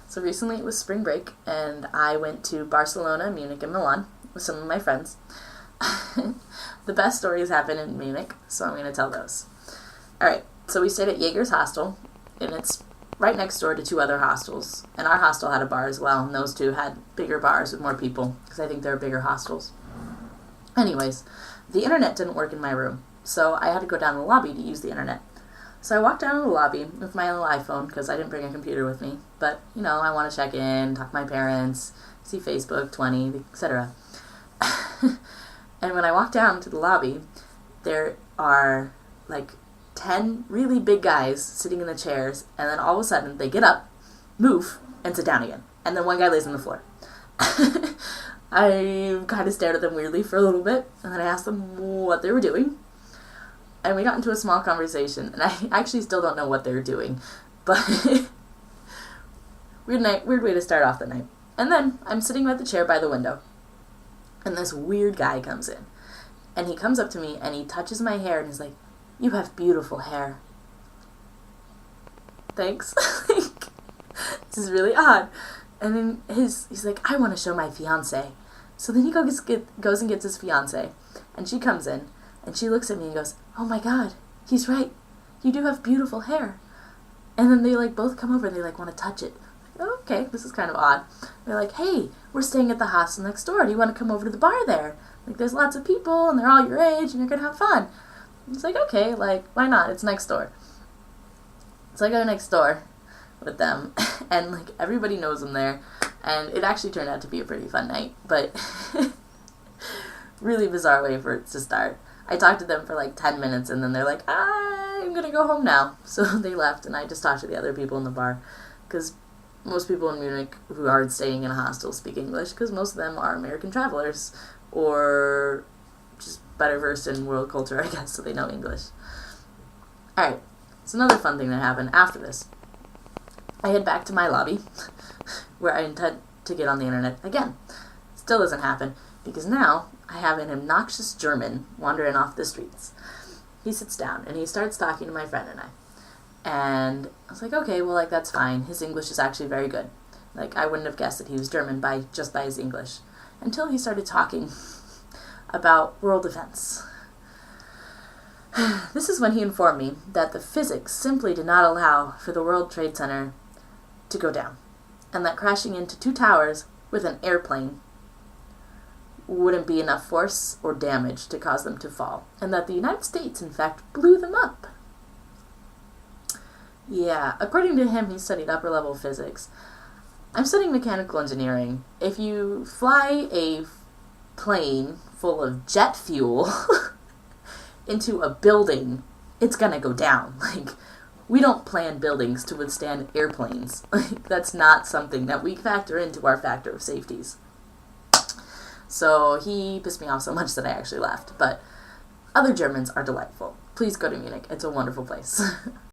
So recently it was spring break, and I went to Barcelona, Munich, and Milan with some of my friends. The best stories happen in Munich, so I'm going to tell those. Alright, so we stayed at Jaeger's hostel, and it's right next door to two other hostels. And our hostel had a bar as well, and those two had bigger bars with more people, because I think they're bigger hostels. Anyways, the internet didn't work in my room, so I had to go down to the lobby to use the internet. So I walked down to the lobby with my little iPhone, because I didn't bring a computer with me. But, I want to check in, talk to my parents, see Facebook, 20, etc. And when I walked down to the lobby, there are, 10 really big guys sitting in the chairs, and then all of a sudden they get up, move, and sit down again. And then one guy lays on the floor. I kind of stared at them weirdly for a little bit, and then I asked them what they were doing. And we got into a small conversation, and I actually still don't know what they were doing, but weird way to start off the night. And then I'm sitting at the chair by the window, and this weird guy comes in, and he comes up to me, and he touches my hair, and he's like, "You have beautiful hair." Thanks. This is really odd. And then he's like, "I want to show my fiance." So then he goes and gets his fiance, and she comes in, and she looks at me and goes, "Oh my God, he's right. You do have beautiful hair." And then they both come over and they want to touch it. Oh, okay, this is kind of odd. They're like, "Hey, we're staying at the hostel next door. Do you want to come over to the bar there? There's lots of people and they're all your age and you're going to have fun." It's like, okay, why not? It's next door. So I go next door with them, and everybody knows them there, and it actually turned out to be a pretty fun night, but really bizarre way for it to start. I talked to them for 10 minutes, and then they're like, "I'm gonna go home now." So they left, and I just talked to the other people in the bar, because most people in Munich who are staying in a hostel speak English, because most of them are American travelers, or just better versed in world culture, I guess, so they know English. Alright, so another fun thing that happened after this. I head back to my lobby, where I intend to get on the internet again. Still doesn't happen, because now I have an obnoxious German wandering off the streets. He sits down, and he starts talking to my friend and I. And I was like, okay, well, that's fine. His English is actually very good. I wouldn't have guessed that he was German just by his English. Until he started talking about world events. This is when he informed me that the physics simply did not allow for the World Trade Center to go down, and that crashing into two towers with an airplane wouldn't be enough force or damage to cause them to fall, and that the United States, in fact, blew them up. Yeah, according to him, he studied upper-level physics. I'm studying mechanical engineering. If you fly a plane full of jet fuel into a building, it's gonna go down. We don't plan buildings to withstand airplanes. That's not something that we factor into our factor of safeties. So he pissed me off so much that I actually left. But other Germans are delightful. Please go to Munich. It's a wonderful place.